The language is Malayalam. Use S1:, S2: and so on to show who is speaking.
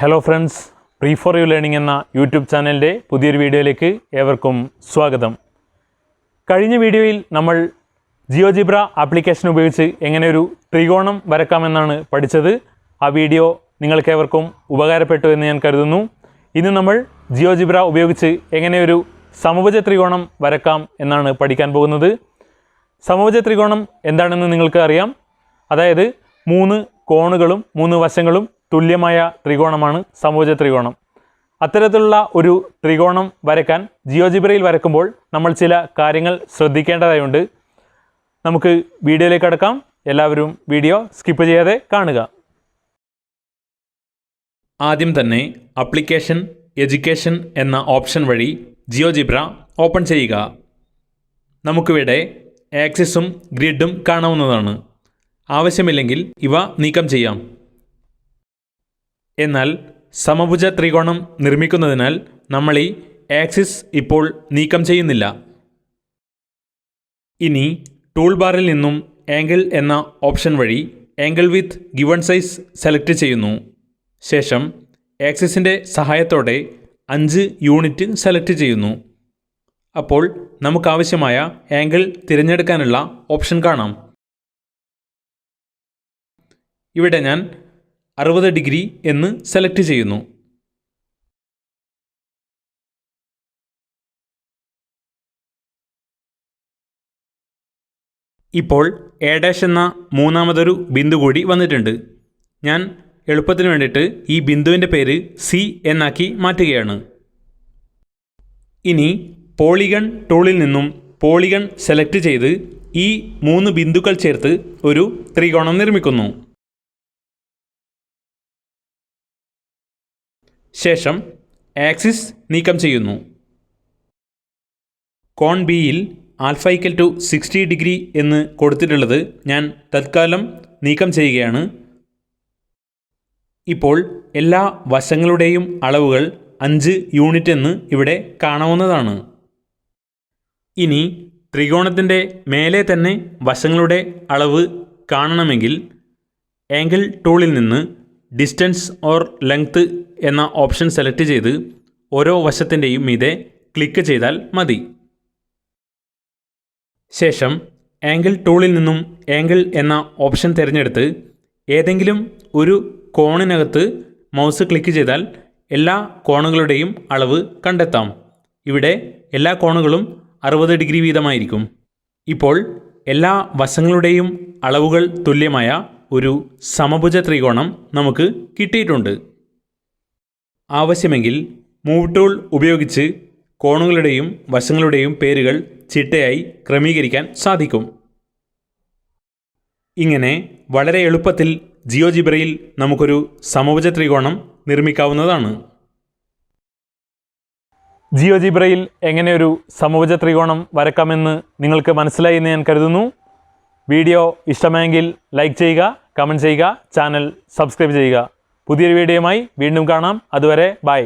S1: Hello friends, pre for you learning എന്ന യൂട്യൂബ് ചാനലിൻ്റെ പുതിയൊരു വീഡിയോയിലേക്ക് ഏവർക്കും സ്വാഗതം. കഴിഞ്ഞ വീഡിയോയിൽ നമ്മൾ ജിയോജിബ്ര ആപ്ലിക്കേഷൻ ഉപയോഗിച്ച് എങ്ങനെ ഒരു ത്രികോണം വരക്കാമെന്നാണ് പഠിച്ചത്. ആ വീഡിയോ നിങ്ങൾക്കേവർക്കും ഉപകാരപ്പെട്ടു എന്ന് ഞാൻ കരുതുന്നു. ഇന്ന് നമ്മൾ ജിയോജിബ്ര ഉപയോഗിച്ച് എങ്ങനെ ഒരു സമഭുജ ത്രികോണം വരക്കാം എന്നാണ് പഠിക്കാൻ പോകുന്നത്. സമഭുജ ത്രികോണം എന്താണെന്ന് നിങ്ങൾക്ക് അറിയാം. അതായത് 3 കോണുകളും 3 വശങ്ങളും തുല്യമായ ത്രികോണമാണ് സമഭുജ ത്രികോണം. അത്തരത്തിലുള്ള ഒരു ത്രികോണം വരയ്ക്കാൻ ജിയോജിബ്രയിൽ വരക്കുമ്പോൾ നമ്മൾ ചില കാര്യങ്ങൾ ശ്രദ്ധിക്കേണ്ടതായുണ്ട്. നമുക്ക് വീഡിയോയിലേക്ക് കടക്കാം. എല്ലാവരും വീഡിയോ സ്കിപ്പ് ചെയ്യാതെ കാണുക. ആദ്യം തന്നെ ആപ്ലിക്കേഷൻ എഡ്യൂക്കേഷൻ എന്ന ഓപ്ഷൻ വഴി ജിയോജിബ്ര ഓപ്പൺ ചെയ്യുക. നമുക്കിവിടെ ആക്സിസും ഗ്രിഡും കാണാവുന്നതാണ്. ആവശ്യമില്ലെങ്കിൽ ഇവ നീക്കം ചെയ്യാം. എന്നാൽ സമഭുജ ത്രികോണം നിർമ്മിക്കുന്നതിനാൽ നമ്മൾ ഈ ആക്സിസ് ഇപ്പോൾ നീക്കം ചെയ്യുന്നില്ല. ഇനി ടൂൾ ബാറിൽ നിന്നും ആംഗിൾ എന്ന ഓപ്ഷൻ വഴി ആംഗിൾ വിത്ത് ഗിവൺ സൈസ് സെലക്ട് ചെയ്യുന്നു. ശേഷം ആക്സിസിൻ്റെ സഹായത്തോടെ 5 യൂണിറ്റ് സെലക്ട് ചെയ്യുന്നു. അപ്പോൾ നമുക്കാവശ്യമായ ആംഗിൾ തിരഞ്ഞെടുക്കാനുള്ള ഓപ്ഷൻ കാണാം. ഇവിടെ ഞാൻ 60 ഡിഗ്രി എന്ന് സെലക്ട് ചെയ്യുന്നു. ഇപ്പോൾ A' എന്ന മൂന്നാമതൊരു ബിന്ദു കൂടി വന്നിട്ടുണ്ട്. ഞാൻ എളുപ്പത്തിന് വേണ്ടിയിട്ട് ഈ ബിന്ദുവിൻ്റെ പേര് C എന്നാക്കി മാറ്റുകയാണ്. ഇനി പോളിഗൺ ടൂളിൽ നിന്നും പോളിഗൺ സെലക്ട് ചെയ്ത് ഈ 3 ബിന്ദുക്കൾ ചേർത്ത് ഒരു ത്രികോണം നിർമ്മിക്കുന്നു. ശേഷം ആക്സിസ് നീക്കം ചെയ്യുന്നു. കോൺ ബിയിൽ ആൽഫ ഈക്വൽ ടു 60 ഡിഗ്രി എന്ന് കൊടുത്തിട്ടുള്ളത് ഞാൻ തത്കാലം നീക്കം ചെയ്യുകയാണ്. ഇപ്പോൾ എല്ലാ വശങ്ങളുടെയും അളവുകൾ 5 യൂണിറ്റ് എന്ന് ഇവിടെ കാണാവുന്നതാണ്. ഇനി ത്രികോണത്തിൻ്റെ മേലെ തന്നെ വശങ്ങളുടെ അളവ് കാണണമെങ്കിൽ ആംഗിൾ ടൂളിൽ നിന്ന് ഡിസ്റ്റൻസ് ഓർ ലെങ്ത് എന്ന ഓപ്ഷൻ സെലക്ട് ചെയ്ത് ഓരോ വശത്തിൻ്റെയും മീതെ ക്ലിക്ക് ചെയ്താൽ മതി. ശേഷം ആംഗിൾ ടൂളിൽ നിന്നും ആംഗിൾ എന്ന ഓപ്ഷൻ തിരഞ്ഞെടുത്ത് ഏതെങ്കിലും ഒരു കോണിനകത്ത് മൗസ് ക്ലിക്ക് ചെയ്താൽ എല്ലാ കോണുകളുടെയും അളവ് കണ്ടെത്താം. ഇവിടെ എല്ലാ കോണുകളും 60 ഡിഗ്രി വീതമായിരിക്കും. ഇപ്പോൾ എല്ലാ വശങ്ങളുടെയും അളവുകൾ തുല്യമായ ഒരു സമഭുജ ത്രികോണം നമുക്ക് കിട്ടിയിട്ടുണ്ട്. ആവശ്യമെങ്കിൽ മൂവ് ടൂൾ ഉപയോഗിച്ച് കോണുകളുടെയും വശങ്ങളുടെയും പേരുകൾ ചിട്ടയായി ക്രമീകരിക്കാൻ സാധിക്കും. ഇങ്ങനെ വളരെ എളുപ്പത്തിൽ ജിയോജിബ്രയിൽ നമുക്കൊരു സമഭുജ ത്രികോണം നിർമ്മിക്കാവുന്നതാണ്. ജിയോജിബ്രയിൽ എങ്ങനെ ഒരു സമഭുജ ത്രികോണം വരക്കാമെന്ന് നിങ്ങൾക്ക് മനസ്സിലായി എന്ന് ഞാൻ കരുതുന്നു. വീഡിയോ ഇഷ്ടമായെങ്കിൽ ലൈക്ക് ചെയ്യുക, കമൻറ്റ് ചെയ്യുക, ചാനൽ സബ്സ്ക്രൈബ് ചെയ്യുക. പുതിയൊരു വീഡിയോയുമായി വീണ്ടും കാണാം. അതുവരെ ബൈ.